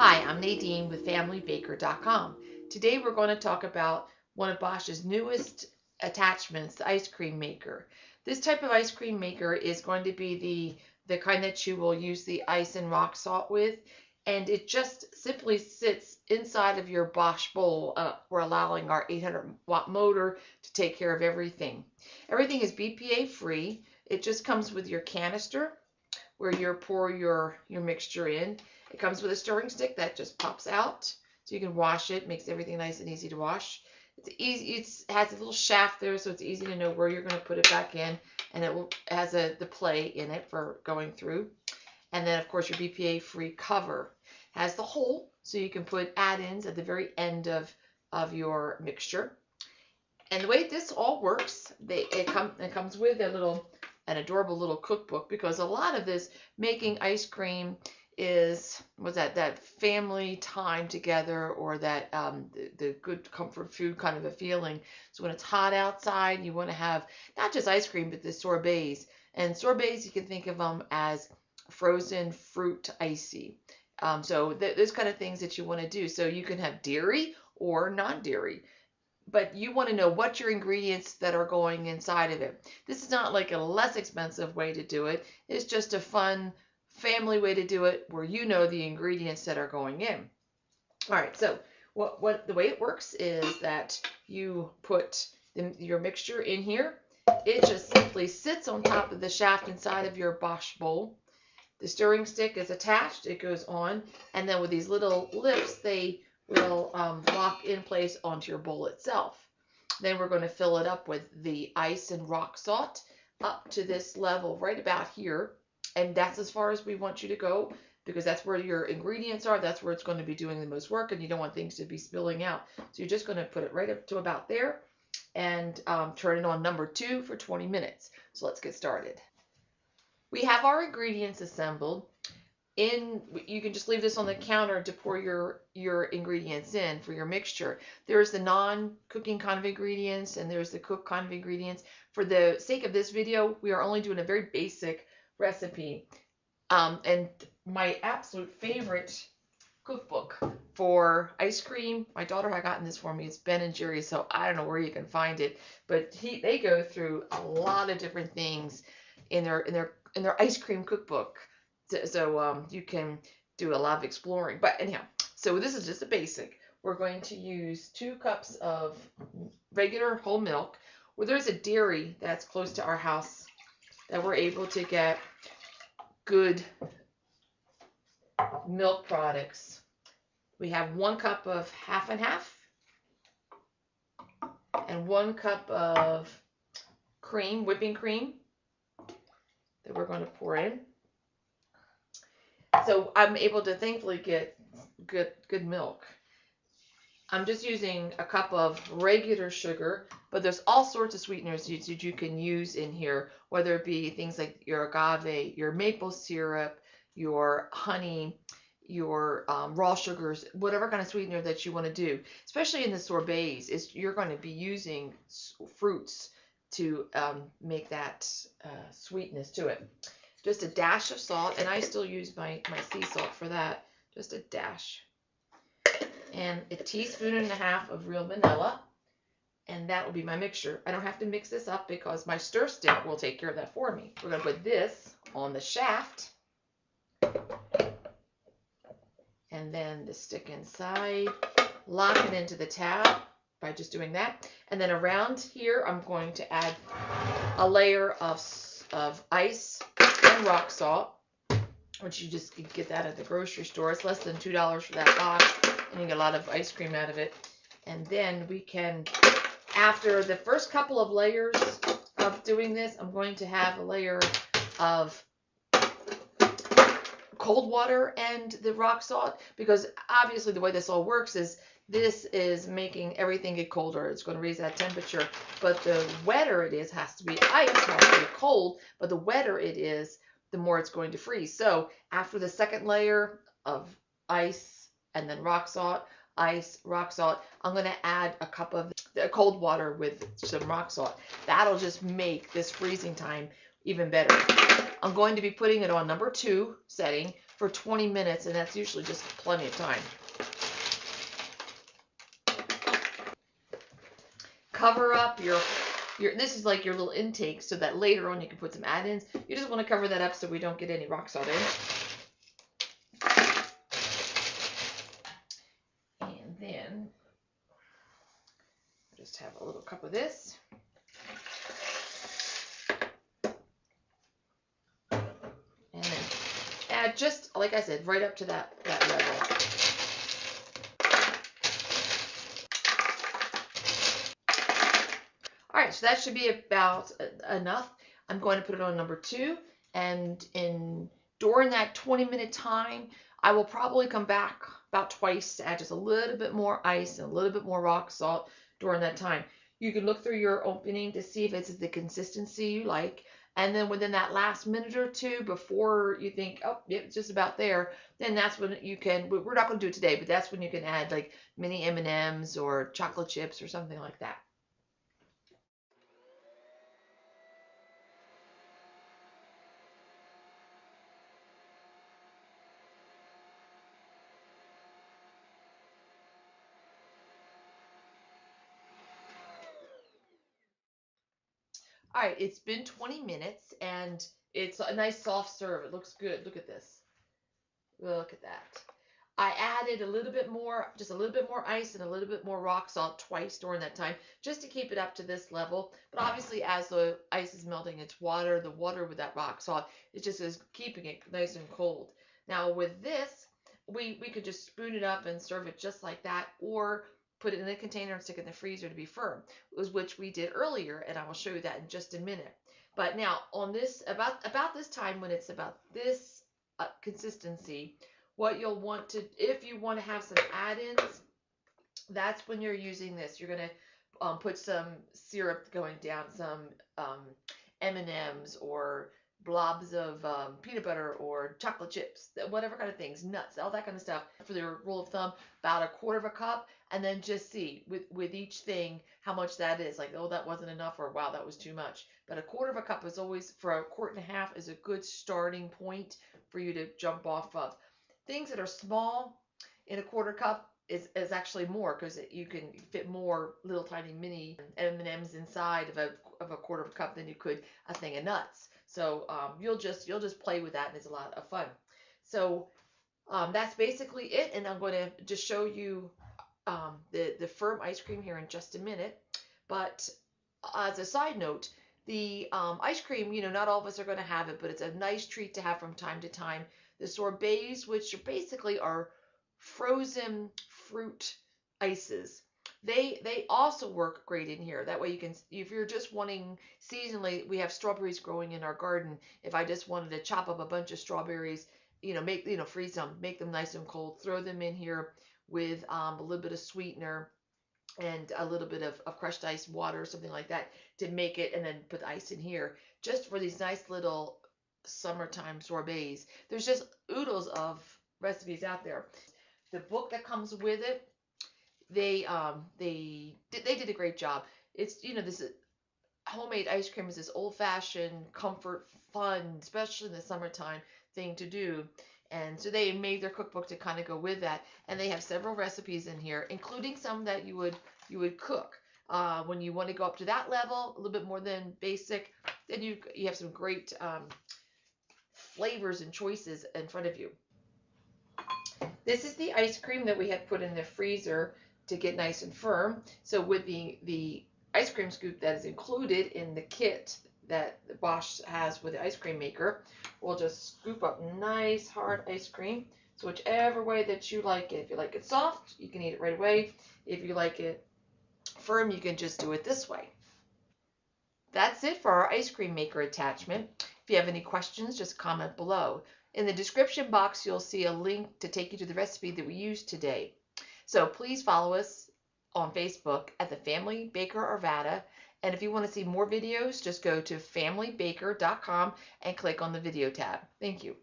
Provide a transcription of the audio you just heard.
Hi, I'm Nadine with FamilyBaker.com. Today we're going to talk about one of Bosch's newest attachments, the ice cream maker. This type of ice cream maker is going to be the kind that you will use the ice and rock salt with, and it just simply sits inside of your Bosch bowl. We're allowing our 800-watt motor to take care of everything. Everything is BPA free. It just comes with your canister where you pour your mixture in. It comes with a stirring stick that just pops out, so you can wash it. Makes everything nice and easy to wash. It's easy. It has a little shaft there, so it's easy to know where you're going to put it back in, and it has the play in it for going through. And then, of course, your BPA-free cover has the hole, so you can put add-ins at the very end of your mixture. And the way this all works, it comes with an adorable little cookbook, because a lot of this making ice cream is that family time together, or that the good comfort food kind of a feeling. So when it's hot outside, you want to have not just ice cream, but the sorbets. And sorbets, you can think of them as frozen fruit icy. So those kind of things that you want to do. So you can have dairy or non-dairy, but you want to know what your ingredients that are going inside of it. This is not like a less expensive way to do it. It's just a fun family way to do it, where you know the ingredients that are going in. All right, so what the way it works is that you put your mixture in here. It just simply sits on top of the shaft inside of your Bosch bowl. The stirring stick is attached. It goes on, and then with these little lips, they will lock in place onto your bowl itself. Then we're going to fill it up with the ice and rock salt up to this level right about here. And that's as far as we want you to go, because that's where your ingredients are. That's where it's going to be doing the most work, and you don't want things to be spilling out. So you're just going to put it right up to about there, and turn it on number 2 for 20 minutes. So let's get started. We have our ingredients assembled. You can just leave this on the counter to pour your ingredients in for your mixture. There's the non-cooking kind of ingredients, and there's the cooked kind of ingredients. For the sake of this video, we are only doing a very basic recipe. And my absolute favorite cookbook for ice cream, my daughter had gotten this for me. It's Ben & Jerry's, so I don't know where you can find it, but they go through a lot of different things in their ice cream cookbook. So you can do a lot of exploring. But anyhow, so this is just a basic. We're going to use 2 cups of regular whole milk. Well, there's a dairy that's close to our house that we're able to get good milk products. We have 1 cup of half and half, and 1 cup of cream, whipping cream, that we're going to pour in. So I'm able to thankfully get good milk. I'm just using a cup of regular sugar, but there's all sorts of sweeteners that you can use in here, whether it be things like your agave, your maple syrup, your honey, your raw sugars, whatever kind of sweetener that you want to do. Especially in the sorbets, you're going to be using fruits to make that sweetness to it. Just a dash of salt, and I still use my sea salt for that. Just a dash. And a teaspoon and a half of real vanilla, and that will be my mixture. I don't have to mix this up because my stir stick will take care of that for me. We're going to put this on the shaft, and then the stick inside, lock it into the tab by just doing that. And then around here, I'm going to add a layer of ice and rock salt, which you just get that at the grocery store. It's less than $2 for that box, and you get a lot of ice cream out of it. And then we can, after the first couple of layers of doing this, I'm going to have a layer of cold water and the rock salt, because obviously the way this all works is this is making everything get colder. It's going to raise that temperature, but the wetter it is, has to be ice, has to be cold, but the wetter it is, the more it's going to freeze. So after the second layer of ice and then rock salt, ice, rock salt, I'm going to add a cup of cold water with some rock salt. That'll just make this freezing time even better. I'm going to be putting it on number 2 setting for 20 minutes, and that's usually just plenty of time. Cover up your this is like your little intake so that later on you can put some add-ins. You just want to cover that up so we don't get any rock salt in. And then just have a little cup of this. And then add just, like I said, right up to that level. All right, so that should be about enough. I'm going to put it on number 2, and during that 20-minute time, I will probably come back about twice to add just a little bit more ice and a little bit more rock salt during that time. You can look through your opening to see if it's the consistency you like, and then within that last minute or two before you think, oh, it's just about there, then that's when you can, we're not going to do it today, but that's when you can add like mini M&Ms or chocolate chips or something like that. All right, it's been 20 minutes and it's a nice soft serve. It looks good. Look at this. Look at that. I added a little bit more, just a little bit more ice and a little bit more rock salt twice during that time, just to keep it up to this level. But obviously, as the ice is melting, it's water. The water with that rock salt, it just is keeping it nice and cold. Now with this, we could just spoon it up and serve it just like that, or put it in a container and stick it in the freezer to be firm, which we did earlier, and I will show you that in just a minute. But now on this, about this time when it's about this consistency, what you'll want to, if you want to have some add-ins, that's when you're using this. You're going to put some syrup going down, some M&Ms or blobs of peanut butter or chocolate chips, whatever kind of things, nuts, all that kind of stuff. For the rule of thumb, about 1/4 cup, and then just see with each thing how much that is. Like, oh, that wasn't enough, or wow, that was too much. But 1/4 cup is always, for 1.5 quart, is a good starting point for you to jump off of. Things that are small in 1/4 cup is actually more, because you can fit more little tiny mini M&Ms inside of a 1/4 cup than you could a thing of nuts. So you'll just play with that, and it's a lot of fun. So that's basically it, and I'm going to just show you the firm ice cream here in just a minute. But as a side note, the ice cream, not all of us are going to have it, but it's a nice treat to have from time to time. The sorbets, which basically are frozen fruit ices, they also work great in here. That way you can, if you're just wanting seasonally, we have strawberries growing in our garden. If I just wanted to chop up a bunch of strawberries, freeze them, make them nice and cold, throw them in here with a little bit of sweetener and a little bit of crushed ice water or something like that to make it, and then put the ice in here just for these nice little summertime sorbets. There's just oodles of recipes out there. The book that comes with it, they did a great job. It's, this homemade ice cream is this old-fashioned comfort, fun, especially in the summertime, thing to do. And so they made their cookbook to kind of go with that. And they have several recipes in here, including some that you would cook. When you want to go up to that level, a little bit more than basic, then you have some great flavors and choices in front of you. This is the ice cream that we had put in the freezer to get nice and firm. So with the ice cream scoop that is included in the kit that Bosch has with the ice cream maker, we'll just scoop up nice hard ice cream. So whichever way that you like it. If you like it soft, you can eat it right away. If you like it firm, you can just do it this way. That's it for our ice cream maker attachment. If you have any questions, just comment below. In the description box, you'll see a link to take you to the recipe that we used today. So please follow us on Facebook at the Family Baker Arvada. And if you want to see more videos, just go to familybaker.com and click on the video tab. Thank you.